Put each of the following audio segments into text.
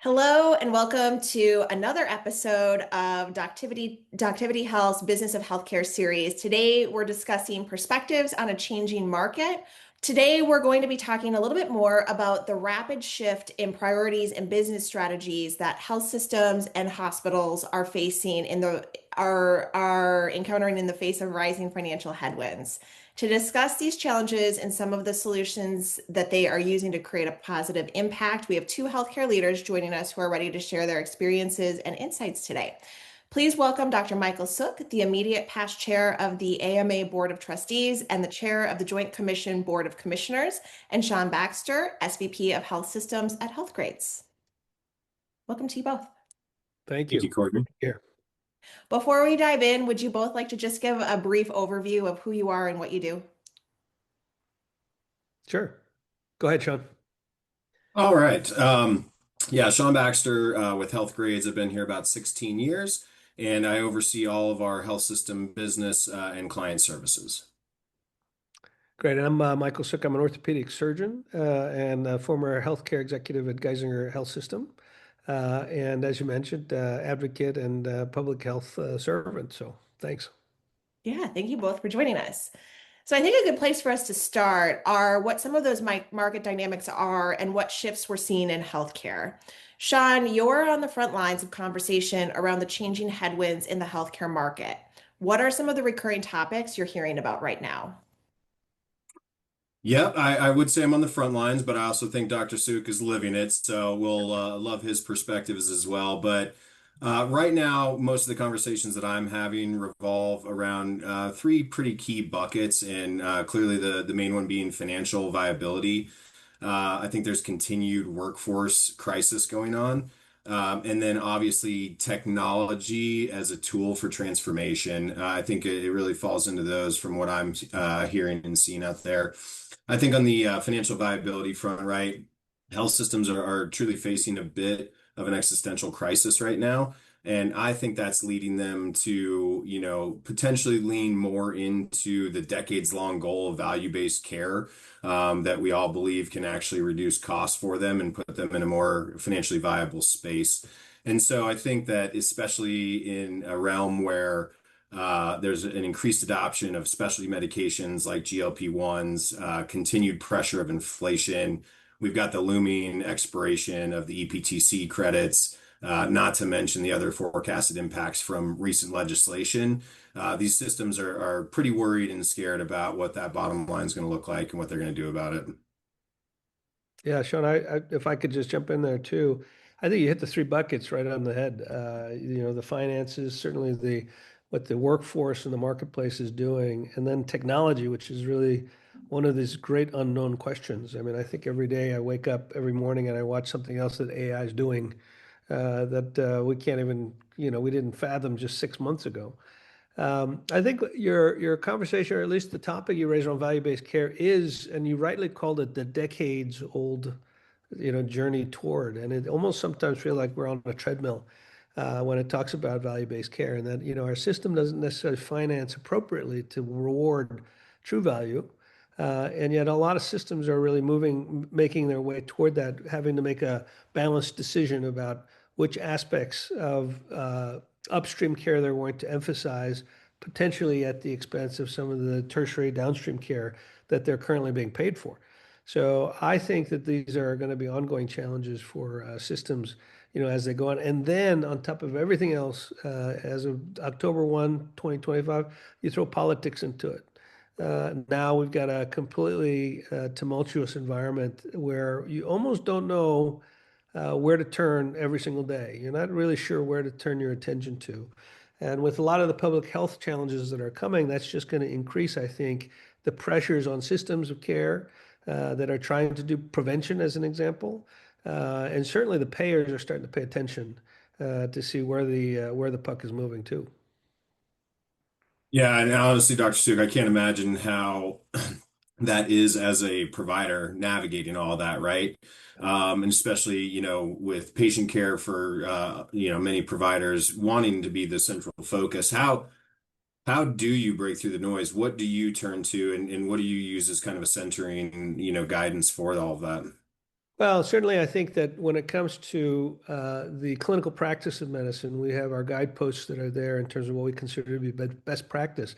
Hello and welcome to another episode of Doctivity Health's Business of Healthcare series. Today we're discussing perspectives on a changing market. Today we're going to be talking a little bit more about the rapid shift in priorities and business strategies that health systems and hospitals are facing are encountering in the face of rising financial headwinds. To discuss these challenges and some of the solutions that they are using to create a positive impact, we have two healthcare leaders joining us who are ready to share their experiences and insights today. Please welcome Dr. Michael Sook, the immediate past chair of the AMA Board of Trustees and the chair of the Joint Commission Board of Commissioners, and Sean Baxter, SVP of Health Systems at HealthGrades. Welcome to you both. Thank Thank you, you. Courtney. Here. Before we dive in, would you both like to just give a brief overview of who you are and what you do? Sure. Go ahead, Sean. All right. Yeah, Sean Baxter with HealthGrades. I've been here about 16 years, and I oversee all of our health system business and client services. Great. And I'm Michael Sook. I'm an orthopedic surgeon and a former healthcare executive at Geisinger Health System. And as you mentioned, advocate and public health servant. So thanks. Yeah, thank you both for joining us. So I think a good place for us to start are what some of those market dynamics are and what shifts we're seeing in healthcare. Sean, you're on the front lines of conversation around the changing headwinds in the healthcare market. What are some of the recurring topics you're hearing about right now? Yeah, I would say I'm on the front lines, but I also think Dr. Suk is living it, so we'll love his perspectives as well. But right now, most of the conversations that I'm having revolve around three pretty key buckets, and clearly the main one being financial viability. I think there's continued workforce crisis going on. And then obviously technology as a tool for transformation. I think it really falls into those from what I'm hearing and seeing out there. I think on the financial viability front, right, health systems are truly facing a bit of an existential crisis right now. And I think that's leading them to, potentially lean more into the decades-long goal of value-based care that we all believe can actually reduce costs for them and put them in a more financially viable space. And so I think that especially in a realm where there's an increased adoption of specialty medications like GLP-1s, continued pressure of inflation. We've got the looming expiration of the EPTC credits, not to mention the other forecasted impacts from recent legislation. These systems are pretty worried and scared about what that bottom line is going to look like and what they're going to do about it. Yeah, Sean, if I could just jump in there too, I think you hit the three buckets right on the head. The finances, certainly what the workforce and the marketplace is doing, and then technology, which is really one of these great unknown questions. I mean, I think every day I wake up every morning and I watch something else that AI is doing that we can't even, we didn't fathom just 6 months ago. I think your conversation, or at least the topic you raised on value-based care is, and you rightly called it the decades-old, journey toward, and it almost sometimes feel like we're on a treadmill when it talks about value-based care, and that, our system doesn't necessarily finance appropriately to reward true value. And yet a lot of systems are really making their way toward that, having to make a balanced decision about which aspects of upstream care they're going to emphasize, potentially at the expense of some of the tertiary downstream care that they're currently being paid for. So I think that these are going to be ongoing challenges for systems, as they go on. And then on top of everything else, as of October 1, 2025, you throw politics into it. Now we've got a completely tumultuous environment where you almost don't know where to turn every single day. You're not really sure where to turn your attention to. And with a lot of the public health challenges that are coming, that's just going to increase, I think, the pressures on systems of care that are trying to do prevention, as an example. And certainly the payers are starting to pay attention to see where the puck is moving to. Yeah, and honestly, Dr. Suk, I can't imagine how that is as a provider navigating all that, right? And especially, with patient care for, many providers wanting to be the central focus. How do you break through the noise? What do you turn to, and what do you use as kind of a centering, guidance for all of that? Well, certainly, I think that when it comes to the clinical practice of medicine, we have our guideposts that are there in terms of what we consider to be best practice.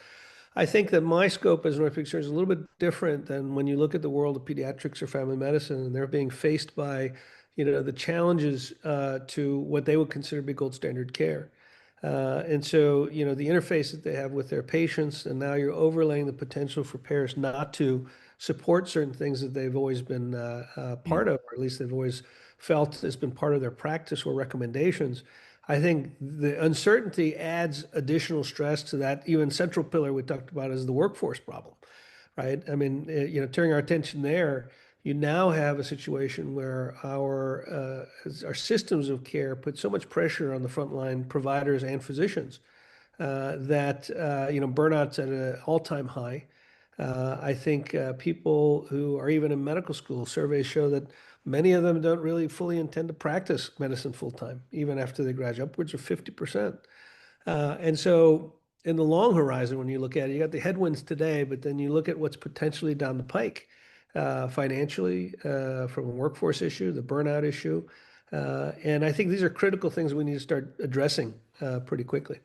I think that my scope as an orthopedic surgeon is a little bit different than when you look at the world of pediatrics or family medicine, and they're being faced by, the challenges to what they would consider to be gold standard care. And so, the interface that they have with their patients, and now you're overlaying the potential for payers not to support certain things that they've always been part of, or at least they've always felt has been part of their practice or recommendations. I think the uncertainty adds additional stress to that even central pillar we talked about is the workforce problem, right? I mean, turning our attention there, you now have a situation where our systems of care put so much pressure on the frontline providers and physicians that burnout's at an all-time high. I think people who are even in medical school, surveys show that many of them don't really fully intend to practice medicine full time, even after they graduate, upwards of 50%. And so, in the long horizon, when you look at it, you got the headwinds today, but then you look at what's potentially down the pike financially from a workforce issue, the burnout issue. And I think these are critical things we need to start addressing pretty quickly.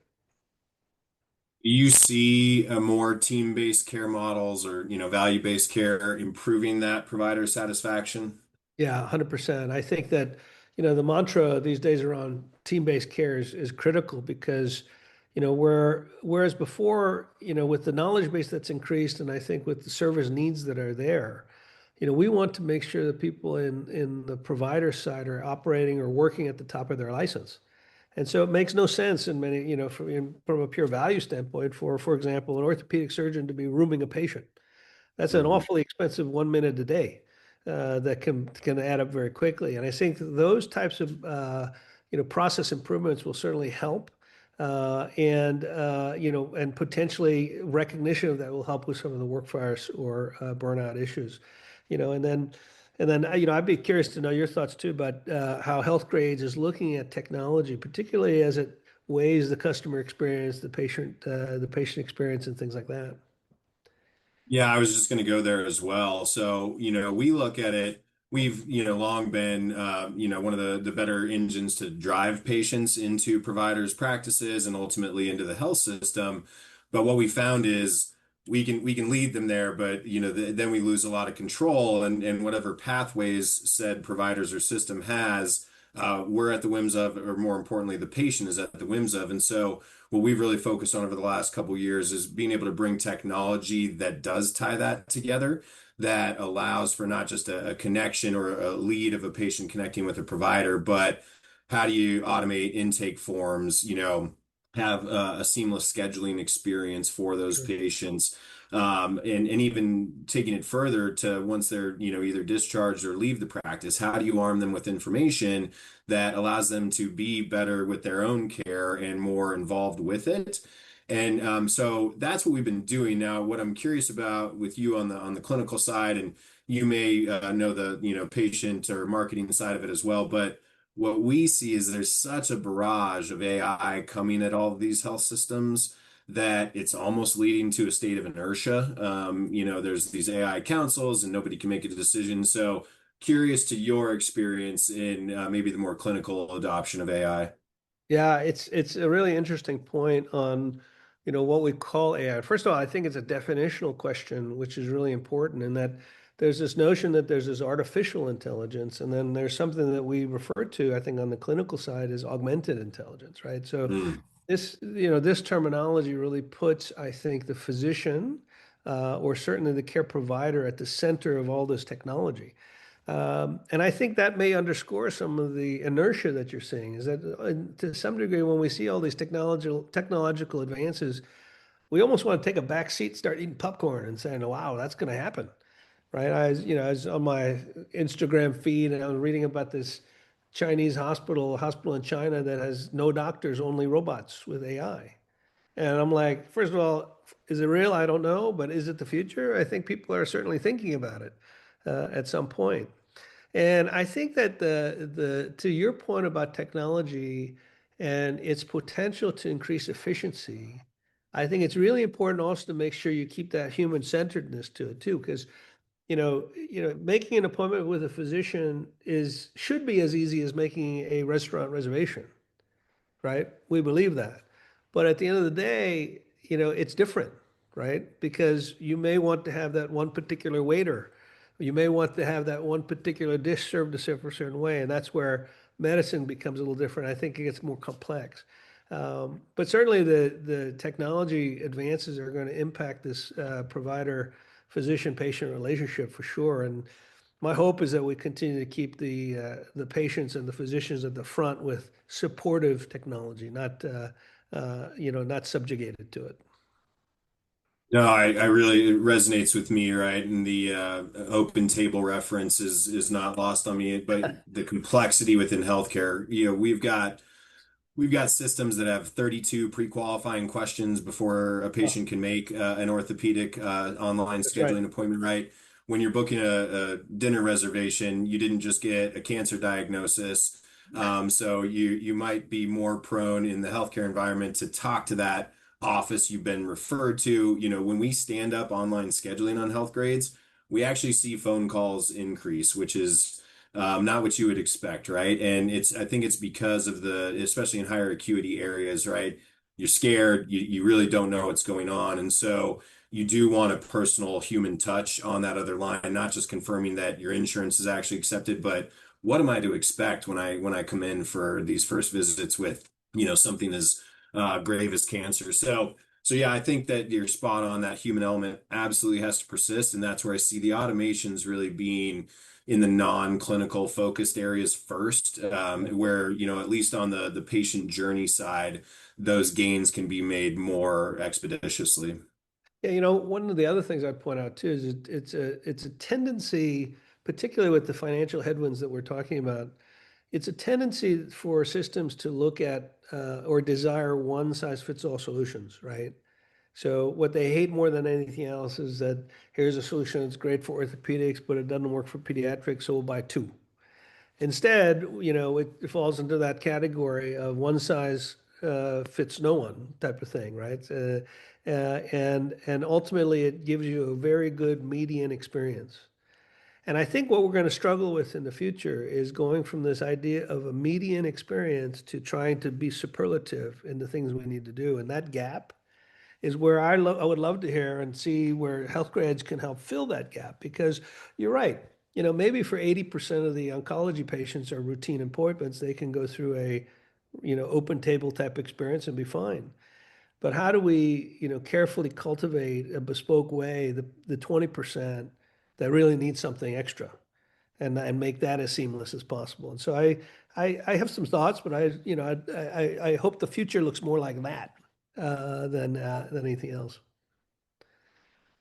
You see more team-based care models or, value-based care improving that provider satisfaction? Yeah, 100%. I think that, the mantra these days around team-based care is critical because, whereas before, with the knowledge base that's increased and I think with the service needs that are there, we want to make sure that people in the provider side are operating or working at the top of their license. And so it makes no sense in many, from a pure value standpoint for example, an orthopedic surgeon to be rooming a patient. That's an Mhm. awfully expensive 1 minute a day that can add up very quickly. And I think those types of process improvements will certainly help, and potentially recognition of that will help with some of the workforce or burnout issues. And then I'd be curious to know your thoughts too about how HealthGrades is looking at technology, particularly as it weighs the customer experience, the patient experience, and things like that. Yeah, I was just going to go there as well. So, we look at it, we've, long been, one of the better engines to drive patients into providers' practices and ultimately into the health system. But what we found is we can lead them there, but, then we lose a lot of control and whatever pathways said providers or system has, we're at the whims of, or more importantly, the patient is at the whims of. And so, what we've really focused on over the last couple of years is being able to bring technology that does tie that together, that allows for not just a connection or a lead of a patient connecting with a provider, but how do you automate intake forms, have a seamless scheduling experience for those Sure. patients. And even taking it further to once they're, either discharged or leave the practice, how do you arm them with information that allows them to be better with their own care and more involved with it? And so that's what we've been doing. Now, what I'm curious about with you on the clinical side, and you may know the patient or marketing side of it as well, but what we see is there's such a barrage of AI coming at all of these health systems that it's almost leading to a state of inertia. There's these AI councils and nobody can make a decision. So curious to your experience in maybe the more clinical adoption of AI. Yeah, it's a really interesting point on, what we call AI. First of all, I think it's a definitional question, which is really important in that there's this notion that there's this artificial intelligence, and then there's something that we refer to, I think, on the clinical side is augmented intelligence, right? So Mm. this terminology really puts, I think, the physician, or certainly the care provider at the center of all this technology. And I think that may underscore some of the inertia that you're seeing is that to some degree, when we see all these technological advances, we almost want to take a back seat, start eating popcorn and saying, wow, that's going to happen. Right. I was on my Instagram feed and I was reading about this Chinese hospital in China that has no doctors, only robots with AI. And I'm like, first of all, is it real? I don't know, but is it the future? I think people are certainly thinking about it at some point. And I think that the to your point about technology and its potential to increase efficiency, I think it's really important also to make sure you keep that human centeredness to it too, because making an appointment with a physician should be as easy as making a restaurant reservation, right? We believe that. But at the end of the day, it's different, right? Because you may want to have that one particular waiter. You may want to have that one particular dish served a certain way. And that's where medicine becomes a little different. I think it gets more complex. But certainly the technology advances are going to impact this provider physician patient relationship for sure. And my hope is that we continue to keep the patients and the physicians at the front with supportive technology, not subjugated to it. No, I really, it resonates with me, right? And the open table reference is not lost on me, but the complexity within healthcare, we've got systems that have 32 pre-qualifying questions before a Oh, patient can make an orthopedic online that's right. scheduling appointment, right? When you're booking a dinner reservation, you didn't just get a cancer diagnosis. So you might be more prone in the healthcare environment to talk to that office you've been referred to. When we stand up online scheduling on HealthGrades, we actually see phone calls increase, which is not what you would expect, right? And I think it's because of especially in higher acuity areas, right? You're scared, you really don't know what's going on. And so you do want a personal human touch on that other line, not just confirming that your insurance is actually accepted, but what am I to expect when I come in for these first visits with, something as grave as cancer. So yeah, I think that you're spot on. That human element absolutely has to persist, and that's where I see the automations really being in the non-clinical focused areas first, where, at least on the patient journey side, those gains can be made more expeditiously. Yeah, one of the other things I'd point out too is it's a tendency, particularly with the financial headwinds that we're talking about. It's a tendency for systems to look at or desire one size fits all solutions, right? So what they hate more than anything else is that here's a solution that's great for orthopedics, but it doesn't work for pediatrics, so we'll buy two. Instead, it falls into that category of one size fits no one type of thing, right? And ultimately, it gives you a very good median experience. And I think what we're going to struggle with in the future is going from this idea of a median experience to trying to be superlative in the things we need to do. And that gap is where I would love to hear and see where HealthGrades can help fill that gap. Because you're right, maybe for 80% of the oncology patients or routine appointments, they can go through a, open table type experience and be fine. But how do we, carefully cultivate a bespoke way, the 20% that really need something extra and make that as seamless as possible? And so I have some thoughts, but I hope the future looks more like that than anything else.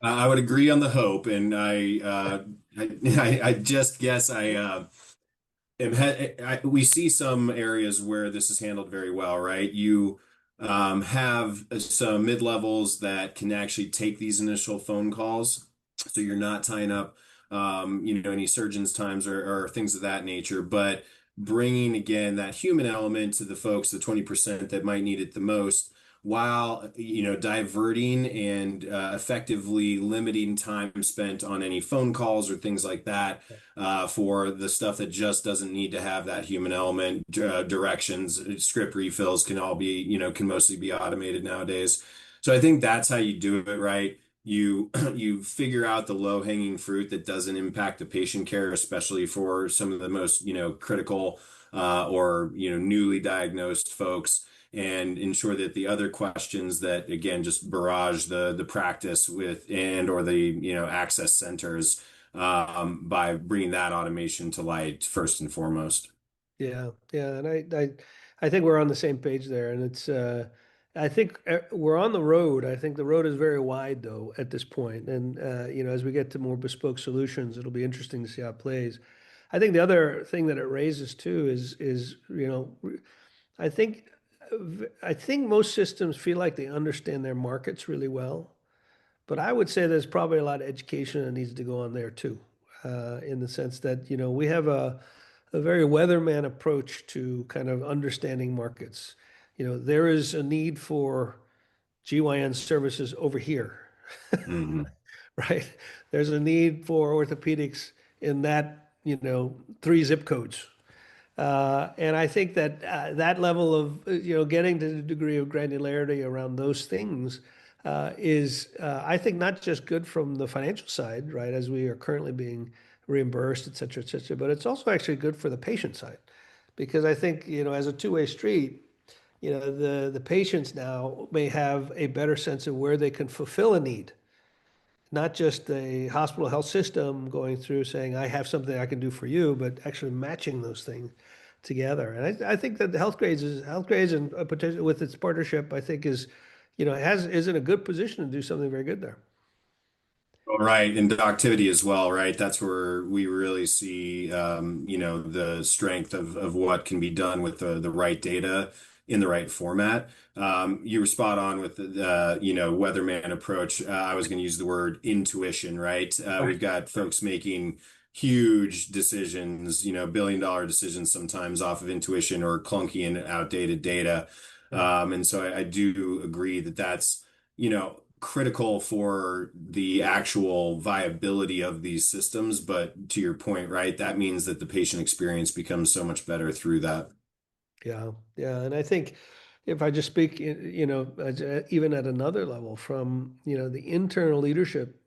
I would agree on the hope, and I just guess we see some areas where this is handled very well, right? You have some mid-levels that can actually take these initial phone calls, so you're not tying up, any surgeons' times or things of that nature. But bringing again that human element to the folks, the 20% that might need it the most, while diverting and effectively limiting time spent on any phone calls or things like that for the stuff that just doesn't need to have that human element. Directions, script refills can all be, can mostly be automated nowadays. So I think that's how you do it, right? You you figure out the low-hanging fruit that doesn't impact the patient care, especially for some of the most, critical or, newly diagnosed folks, and ensure that the other questions that again just barrage the practice with and or the access centers, by bringing that automation to light first and foremost. Yeah, yeah, and I think we're on the same page there, and I think we're on the road. I think the road is very wide though at this point, and as we get to more bespoke solutions, it'll be interesting to see how it plays. I think the other thing that it raises too is I think I think most systems feel like they understand their markets really well. But I would say there's probably a lot of education that needs to go on there too, in the sense that, we have a very weatherman approach to kind of understanding markets. There is a need for GYN services over here, Mhm. right? There's a need for orthopedics in that, 3 zip codes. And I think that that level of, getting to the degree of granularity around those things is, I think, not just good from the financial side, right, as we are currently being reimbursed, et cetera, but it's also actually good for the patient side. Because I think, as a two-way street, the patients now may have a better sense of where they can fulfill a need, not just a hospital health system going through saying, I have something I can do for you, but actually matching those things together. And I think that the HealthGrades and potential with its partnership, I think is in a good position to do something very good there. Right, and activity as well, right? That's where we really see, the strength of what can be done with the right data in the right format. You were spot on with the, weatherman approach. I was going to use the word intuition, right? We've Right. got folks making huge decisions, billion-dollar decisions sometimes off of intuition or clunky and outdated data. Yeah. And so I do agree that that's, critical for the actual viability of these systems. But to your point, right, that means that the patient experience becomes so much better through that. Yeah. Yeah. And I think if I just speak, even at another level from, the internal leadership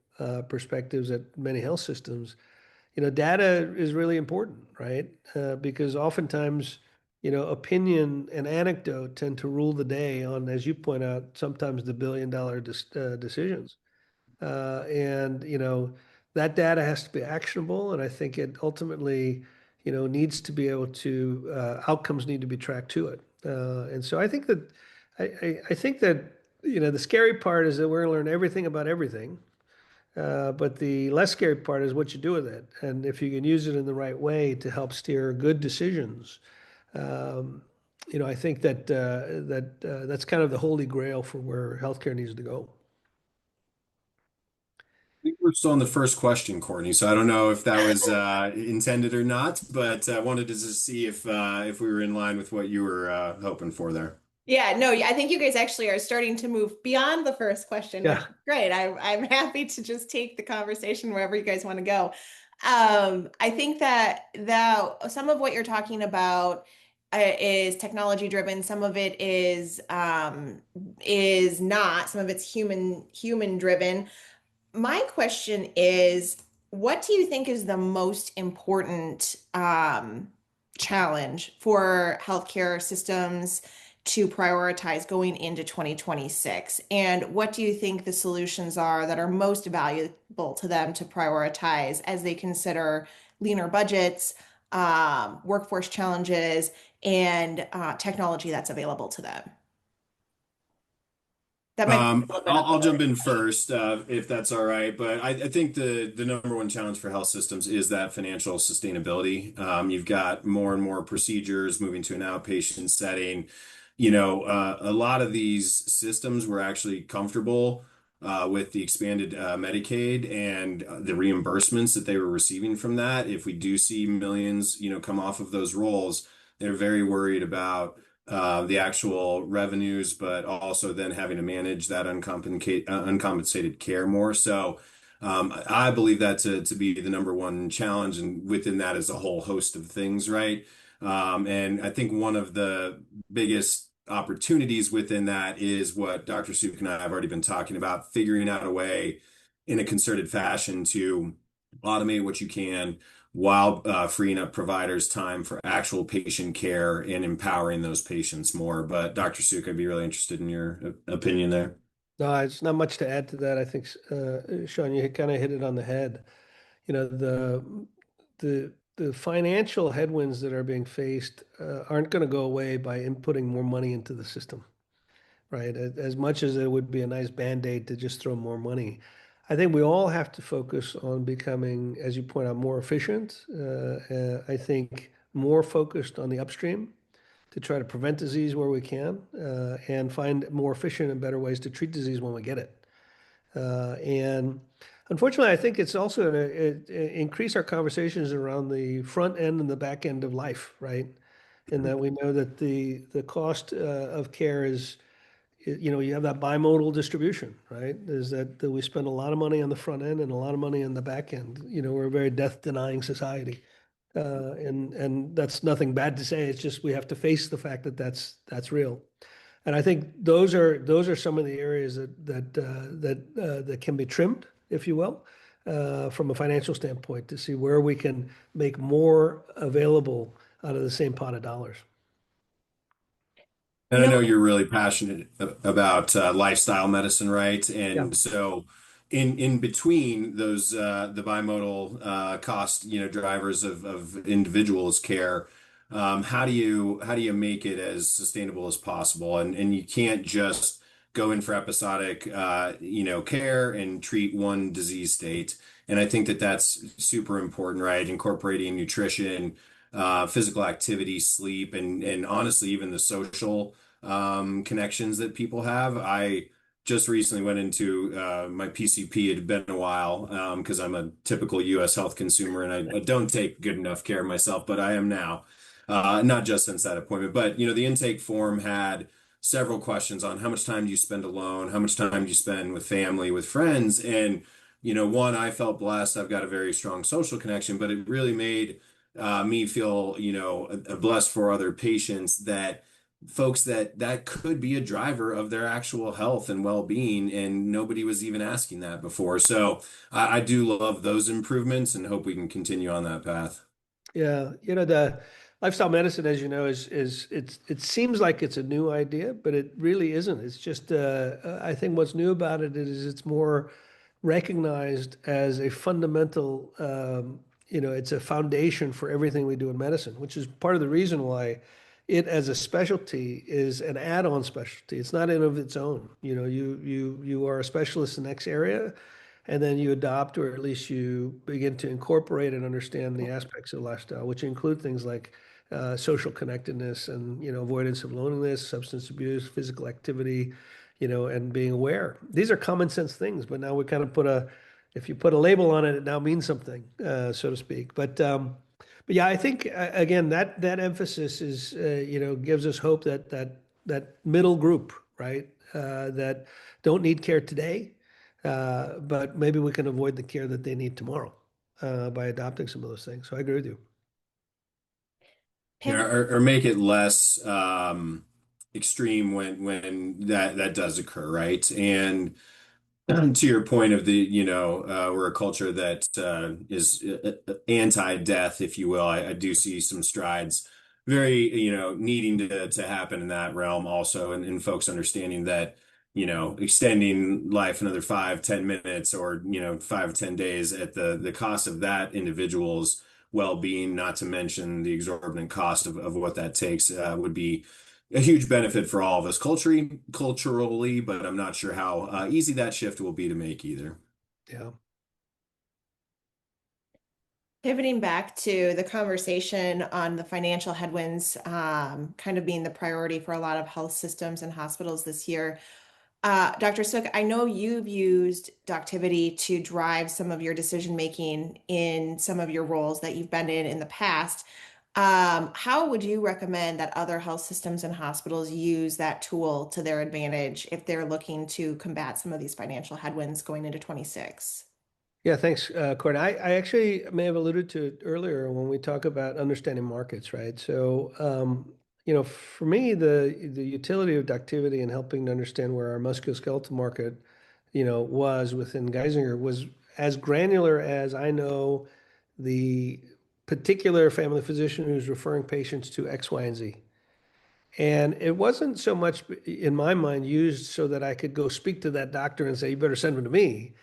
perspectives at many health systems, data is really important, right? Because oftentimes, opinion and anecdote tend to rule the day on, as you point out, sometimes the billion-dollar decisions. And, that data has to be actionable. And I think it ultimately, needs to be able to, outcomes need to be tracked to it. And so I think that, I think that, the scary part is that we're going to learn everything about everything. But the less scary part is what you do with it. And if you can use it in the right way to help steer good decisions, um, I think that's kind of the holy grail for where healthcare needs to go. I think we're still on the first question, Courtney. So I don't know if that was intended or not, but I wanted to just see if we were in line with what you were hoping for there. Yeah, no, I think you guys actually are starting to move beyond the first question, which is Yeah. great. I'm happy to just take the conversation wherever you guys want to go. I think that some of what you're talking about is technology driven. Some of it is not. Some of it's human driven. My question is, what do you think is the most important challenge for healthcare systems to prioritize going into 2026? And what do you think the solutions are that are most valuable to them to prioritize as they consider leaner budgets, workforce challenges, and technology that's available to them? That might be a little bit of I'll a jump in first, if that's all right. But I think the number one challenge for health systems is that financial sustainability. You've got more and more procedures moving to an outpatient setting. A lot of these systems were actually comfortable with the expanded Medicaid and the reimbursements that they were receiving from that. If we do see millions, come off of those rolls, they're very worried about the actual revenues, but also then having to manage that uncompensated care more. So I believe that to be the number one challenge, and within that is a whole host of things, right? And I think one of the biggest opportunities within that is what Dr. Suk and I have already been talking about, figuring out a way in a concerted fashion to automate what you can while freeing up providers' time for actual patient care and empowering those patients more. But Dr. Suk, I'd be really interested in your opinion there. No, it's not much to add to that. I think, Sean, you kind of hit it on the head. The financial headwinds that are being faced aren't going to go away by inputting more money into the system, right? As much as it would be a nice Band-Aid to just throw more money. I think we all have to focus on becoming, as you point out, more efficient. I think more focused on the upstream to try to prevent disease where we can, and find more efficient and better ways to treat disease when we get it. And unfortunately, I think it's also going to increase our conversations around the front end and the back end of life, right? In that we know that the cost of care is you have that bimodal distribution, right? Is that we spend a lot of money on the front end and a lot of money on the back end. We're a very death-denying society. And that's nothing bad to say. It's just we have to face the fact that that's real. And I think those are some of the areas that can be trimmed, if you will, from a financial standpoint, to see where we can make more available out of the same pot of dollars. And You I know, know you're really passionate about lifestyle medicine, right? Yeah. And so in between those the bimodal cost, drivers of individuals' care, how do you make it as sustainable as possible? And you can't just go in for episodic care and treat one disease state. And I think that that's super important, right? Incorporating nutrition, physical activity, sleep, and honestly, even the social connections that people have. I just recently went into my PCP. It had been a while because I'm a typical US health consumer and I don't take good enough care of myself, but I am now. Not just since that appointment, but the intake form had several questions on how much time do you spend alone, how much time do you spend with family, with friends, and one, I felt blessed. I've got a very strong social connection, but it really made me feel, blessed for other patients that folks that could be a driver of their actual health and well-being, and nobody was even asking that before. So I do love those improvements and hope we can continue on that path. Yeah, the lifestyle medicine, as you know, it seems like it's a new idea, but it really isn't. It's just I think what's new about it is it's more recognized as a fundamental, it's a foundation for everything we do in medicine, which is part of the reason why it as a specialty is an add-on specialty. It's not in of its own. You are a specialist in X area, and then you adopt, or at least you begin to incorporate and understand the aspects of lifestyle, which include things like social connectedness and avoidance of loneliness, substance abuse, physical activity, and being aware. These are common sense things, but now we kind of if you put a label on it, it now means something, so to speak. But yeah, I think again that emphasis is gives us hope that middle group, right, that don't need care today, but maybe we can avoid the care that they need tomorrow by adopting some of those things. So I agree with you. Yeah, pivot, or make it less extreme when that does occur, right? And to your point of we're a culture that is anti-death, if you will. I do see some strides very, needing to happen in that realm also, and folks understanding that, extending life another 5, 10 minutes or, 5, 10 days at the cost of that individual's well-being, not to mention the exorbitant cost of what that takes, would be a huge benefit for all of us culturally, but I'm not sure how easy that shift will be to make either. Yeah. pivoting back to the conversation on the financial headwinds, kind of being the priority for a lot of health systems and hospitals this year. Dr. Sook, I know you've used Doctivity to drive some of your decision making in some of your roles that you've been in the past. How would you recommend that other health systems and hospitals use that tool to their advantage if they're looking to combat some of these financial headwinds going into 26? Yeah, thanks, Courtney. I actually may have alluded to it earlier when we talk about understanding markets, right? So, for me, the utility of ductivity and helping to understand where our musculoskeletal market, was within Geisinger was as granular as I know the particular family physician who's referring patients to X, Y, and Z. And it wasn't so much in my mind used so that I could go speak to that doctor and say, you better send him to me.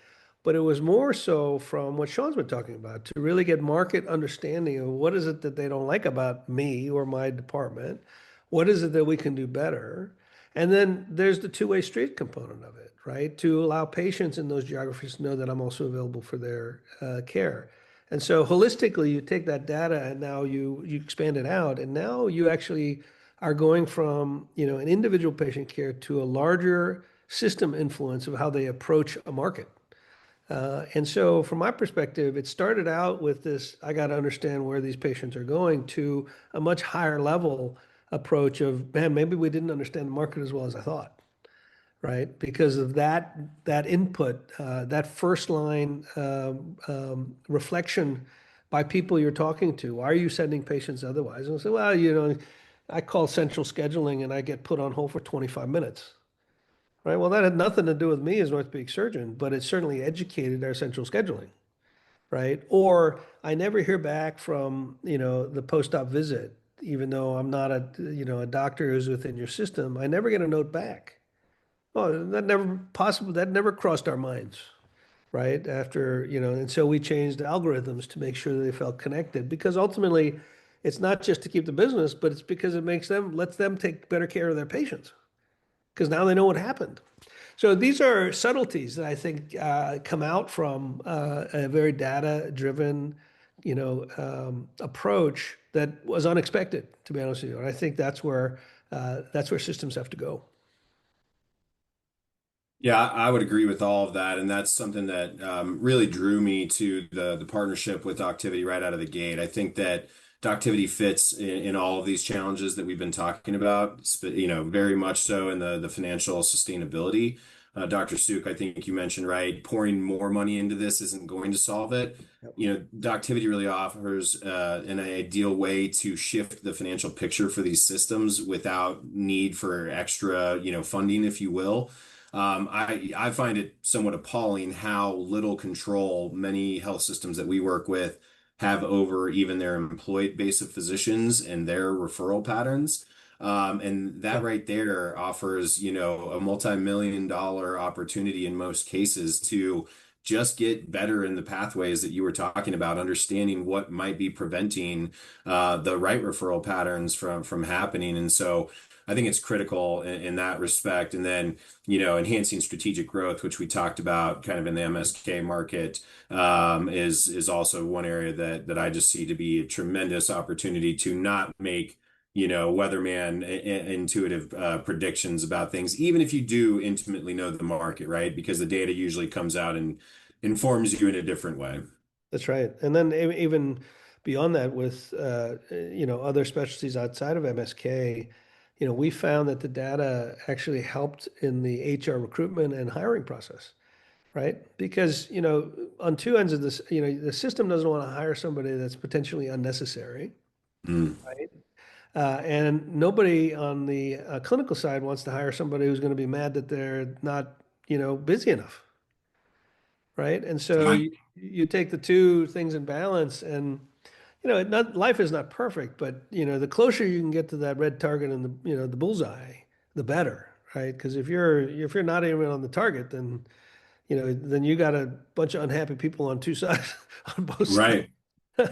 But it was more so from what Sean's been talking about to really get market understanding of what is it that they don't like about me or my department? What is it that we can do better? And then there's the two-way street component of it, right? To allow patients in those geographies to know that I'm also available for their care. And so holistically, you take that data and now you expand it out, and now you actually are going from an individual patient care to a larger system influence of how they approach a market. And so, from my perspective, it started out with this I got to understand where these patients are going to a much higher level approach of, man, maybe we didn't understand the market as well as I thought. right? Because of that input, that first line reflection by people you're talking to. Why are you sending patients otherwise? And I say, well, I call central scheduling and I get put on hold for 25 minutes. Right. Well, that had nothing to do with me as an orthopedic surgeon, but it certainly educated our central scheduling. Right. Or I never hear back from, the post-op visit, even though I'm not a doctor who's within your system. I never get a note back. Oh, that never crossed our minds. Right. After, and so we changed algorithms to make sure that they felt connected because ultimately it's not just to keep the business, but it's because lets them take better care of their patients because now they know what happened. So these are subtleties that I think come out from a very data-driven, approach that was unexpected, to be honest with you. And I think that's where systems have to go. Yeah, I would agree with all of that, and that's something that really drew me to the partnership with Doctivity right out of the gate. I think that Doctivity fits in all of these challenges that we've been talking about, very much so in the financial sustainability. Dr. Suk, I think you mentioned right, pouring more money into this isn't going to solve it. Yep. Doctivity really offers an ideal way to shift the financial picture for these systems without need for extra, funding, if you will. I find it somewhat appalling how little control many health systems that we work with have over even their employed base of physicians and their referral patterns. And that Yeah, right there offers, a multi-million dollar opportunity in most cases to just get better in the pathways that you were talking about, understanding what might be preventing the right referral patterns from happening. And so I think it's critical in that respect. And then, enhancing strategic growth, which we talked about kind of in the MSK market, is also one area that I just see to be a tremendous opportunity to not make, weatherman intuitive predictions about things, even if you do intimately know the market, right? Because the data usually comes out and informs you in a different way. that's right. And then even beyond that, with other specialties outside of MSK, we found that the data actually helped in the HR recruitment and hiring process. Right? Because, on two ends of this, the system doesn't want to hire somebody that's potentially unnecessary, Mm, right? And nobody on the clinical side wants to hire somebody who's going to be mad that they're not, busy enough, right? And so right. you take the two things in balance and, life is not perfect, but, the closer you can get to that red target and the bullseye, the better, right? Because if you're not even on the target, then you got a bunch of unhappy people on two sides, on both sides. Right.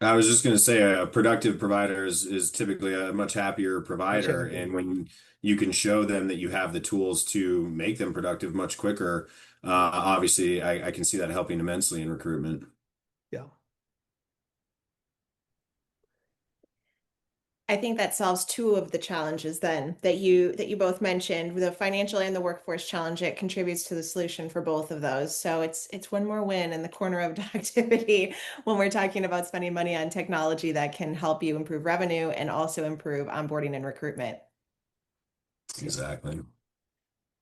I was just going to say a productive provider is typically a much happier Much provider. happier. And when you can show them that you have the tools to make them productive much quicker, obviously I can see that helping immensely in recruitment. Yeah. I think that solves two of the challenges then that you both mentioned, the financial and the workforce challenge. It contributes to the solution for both of those. So it's one more win in the corner of activity when we're talking about spending money on technology that can help you improve revenue and also improve onboarding and recruitment. Yeah. Exactly.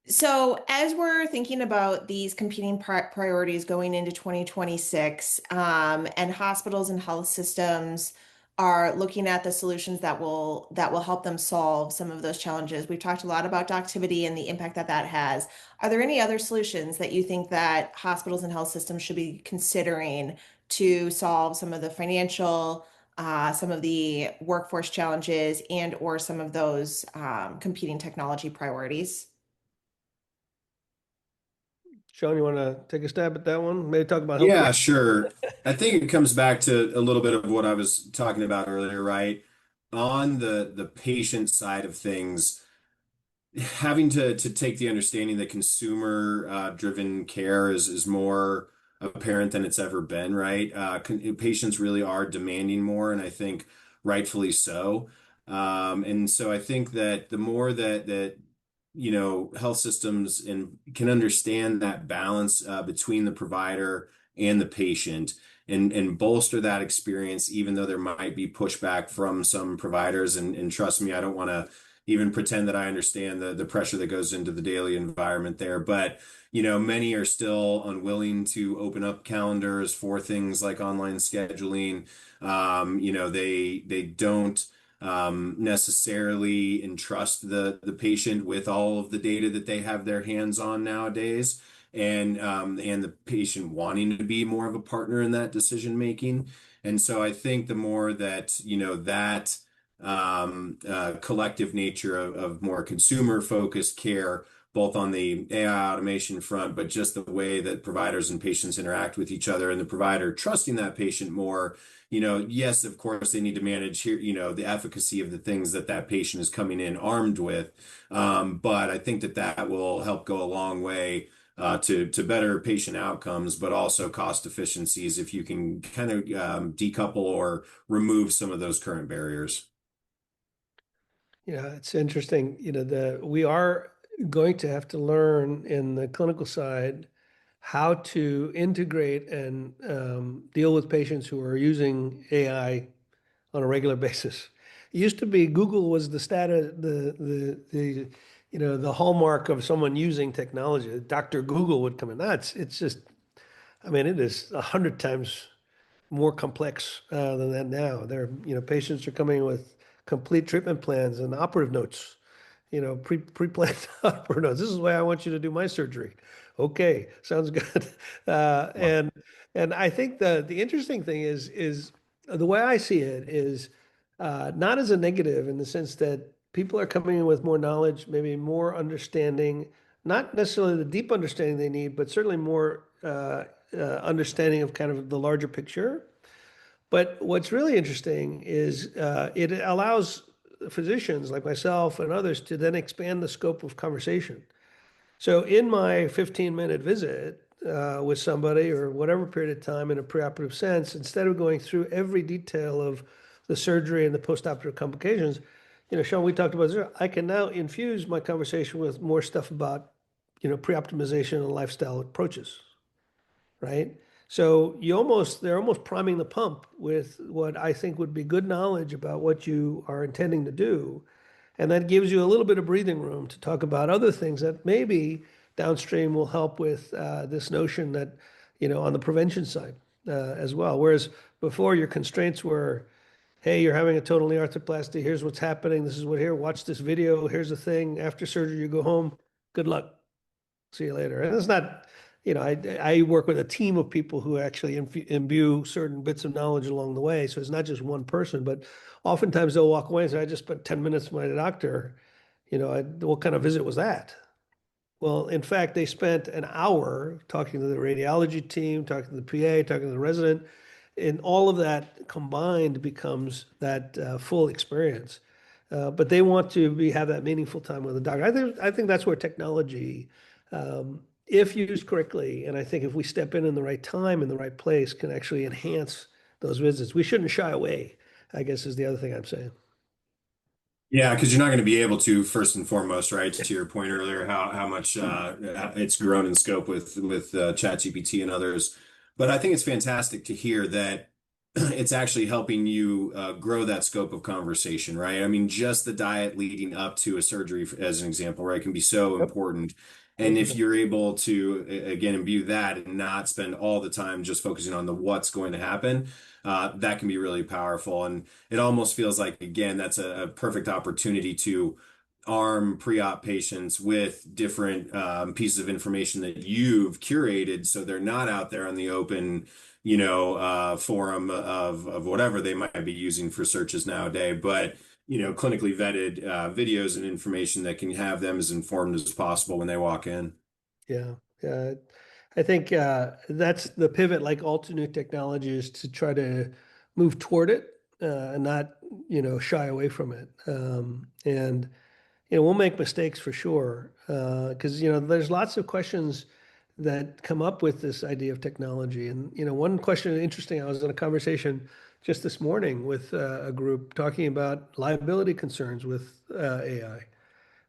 So, as we're thinking about these competing priorities going into 2026, and hospitals and health systems are looking at the solutions that will help them solve some of those challenges. We've talked a lot about Doctivity and the impact that that has. Are there any other solutions that you think that hospitals and health systems should be considering to solve some of the financial, some of the workforce challenges, and or some of those competing technology priorities? Sean, you want to take a stab at that one? Maybe talk about healthcare. Yeah, sure. I think it comes back to a little bit of what I was talking about earlier, right? On the patient side of things, having to take the understanding that consumer driven care is more apparent than it's ever been, right? Patients really are demanding more, and I think rightfully so. And so I think that the more that health systems and can understand that balance between the provider and the patient and bolster that experience, even though there might be pushback from some providers. And trust me, I don't want to even pretend that I understand the pressure that goes into the daily environment there. But, you know, many are still unwilling to open up calendars for things like online scheduling. You know, they don't necessarily entrust the patient with all of the data that they have their hands on nowadays, and the patient wanting to be more of a partner in that decision making. And so I think the more that, you know, that collective nature of more consumer focused care, both on the AI automation front, but just the way that providers and patients interact with each other, and the provider trusting that patient more. You know, yes, of course, they need to manage here, you know, the efficacy of the things that that patient is coming in armed with. But I think that that will help go a long way to better patient outcomes, but also cost efficiencies if you can kind of decouple or remove some of those current barriers. Yeah, it's interesting. We are going to have to learn in the clinical side how to integrate and deal with patients who are using AI on a regular basis. It used to be Google was the status, the hallmark of someone using technology. Dr. Google would come in. It's just, I mean, it is 100 times more complex than that now. Patients are coming with complete treatment plans and operative notes, pre-planned operative notes. This is why I want you to do my surgery. Okay, sounds good. Uh, Wow. and and I think the interesting thing is the way I see it is not as a negative in the sense that people are coming in with more knowledge, maybe more understanding, not necessarily the deep understanding they need, but certainly more understanding of kind of the larger picture. But what's really interesting is it allows physicians like myself and others to then expand the scope of conversation. So in my 15-minute visit with somebody or whatever period of time in a preoperative sense, instead of going through every detail of the surgery and the postoperative complications, Sean, we talked about this. I can now infuse my conversation with more stuff about, pre-optimization and lifestyle approaches, right? So they're almost priming the pump with what I think would be good knowledge about what you are intending to do. And that gives you a little bit of breathing room to talk about other things that maybe downstream will help with this notion that, on the prevention side as well. Whereas before your constraints were, hey, you're having a total knee arthroplasty. Here's what's happening. This is what here. Watch this video. Here's the thing. After surgery, you go home. Good luck. See you later. And it's not, I work with a team of people who actually imbue certain bits of knowledge along the way. So it's not just one person, but oftentimes they'll walk away and say, I just spent 10 minutes with my doctor. What kind of visit was that? Well, in fact, they spent an hour talking to the radiology team, talking to the PA, talking to the resident, and all of that combined becomes that full experience. But they want to have that meaningful time with the doctor. I think that's where technology, if used correctly, and I think if we step in the right time in the right place, can actually enhance those visits. We shouldn't shy away, I guess, is the other thing I'm saying. Yeah, because you're not going to be able to, first and foremost, right? To your point earlier, how much it's grown in scope with ChatGPT and others. But I think it's fantastic to hear that it's actually helping you grow that scope of conversation, right? I mean, just the diet leading up to a surgery, as an example, right, can be so Yep. important. And if 100%. you're able to, again, imbue that and not spend all the time just focusing on the what's going to happen, that can be really powerful. And it almost feels like, again, that's a perfect opportunity to arm pre-op patients with different pieces of information that you've curated so they're not out there on the open, forum of whatever they might be using for searches nowadays, but clinically vetted videos and information that can have them as informed as possible when they walk in. Yeah. Yeah. I think that's the pivot, like all to new technology, is to try to move toward it and not, shy away from it. And we'll make mistakes for sure because there's lots of questions that come up with this idea of technology. And one question interesting. I was in a conversation just this morning with a group talking about liability concerns with AI,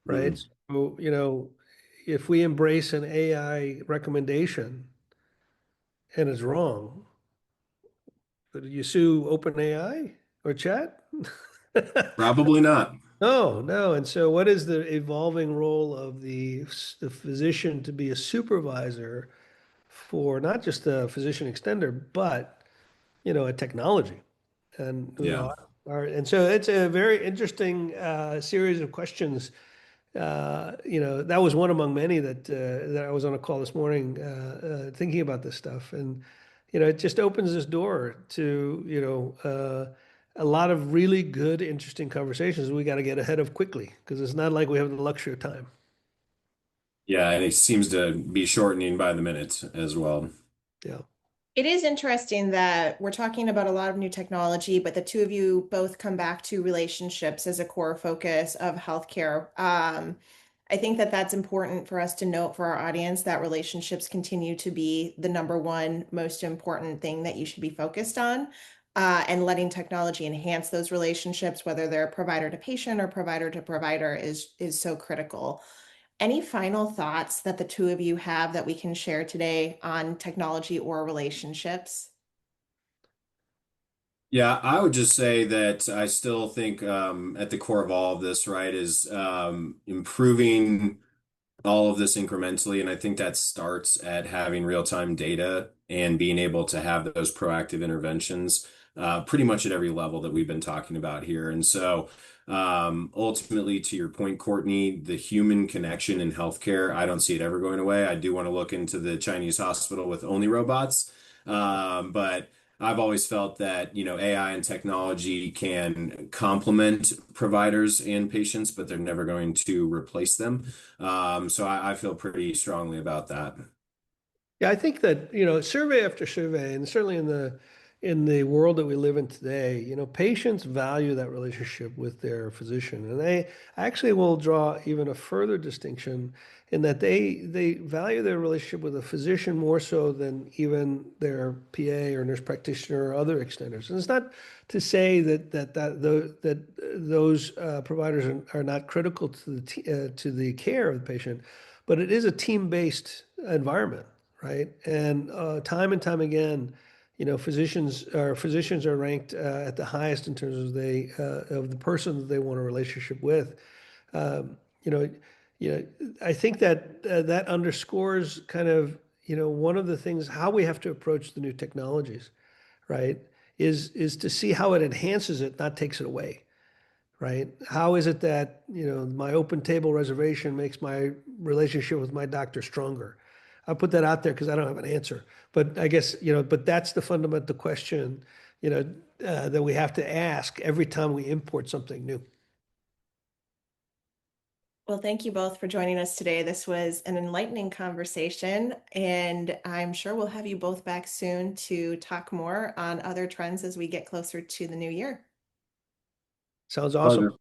right? Mm. So if we embrace an AI recommendation and it's wrong, do you sue OpenAI or Chat? Probably not. No, no. And so what is the evolving role of the physician to be a supervisor for not just a physician extender, but, a technology? And, Yeah. and so it's a very interesting series of questions. That was one among many that I was on a call this morning thinking about this stuff. And, it just opens this door to, a lot of really good, interesting conversations we got to get ahead of quickly because it's not like we have the luxury of time. Yeah, and it seems to be shortening by the minute as well. Yeah. It is interesting that we're talking about a lot of new technology, but the two of you both come back to relationships as a core focus of healthcare. I think that that's important for us to note for our audience that relationships continue to be the number one most important thing that you should be focused on, and letting technology enhance those relationships, whether they're provider to patient or provider to provider, is so critical. Any final thoughts that the two of you have that we can share today on technology or relationships? Yeah, I would just say that I still think at the core of all of this, right, is improving all of this incrementally. And I think that starts at having real-time data and being able to have those proactive interventions pretty much at every level that we've been talking about here. And so ultimately, to your point, Courtney, the human connection in healthcare, I don't see it ever going away. I do want to look into the Chinese hospital with only robots. But I've always felt that, AI and technology can complement providers and patients, but they're never going to replace them. So I feel pretty strongly about that. Yeah, I think that, survey after survey, and certainly in the world that we live in today, patients value that relationship with their physician. And they actually will draw even a further distinction in that they value their relationship with a physician more so than even their PA or nurse practitioner or other extenders. And it's not to say that those providers are not critical to the care of the patient, but it is a team-based environment, right? And time again, physicians are ranked at the highest in terms of the person that they want a relationship with. Um, you know, I think that underscores kind of one of the things how we have to approach the new technologies, right? Is to see how it enhances it, not takes it away, right? How is it that, my open table reservation makes my relationship with my doctor stronger? I'll put that out there because I don't have an answer. But I guess, but that's the fundamental question, that we have to ask every time we import something new. Well, thank you both for joining us today. This was an enlightening conversation, and I'm sure we'll have you both back soon to talk more on other trends as we get closer to the new year. Sounds awesome. Pleasure.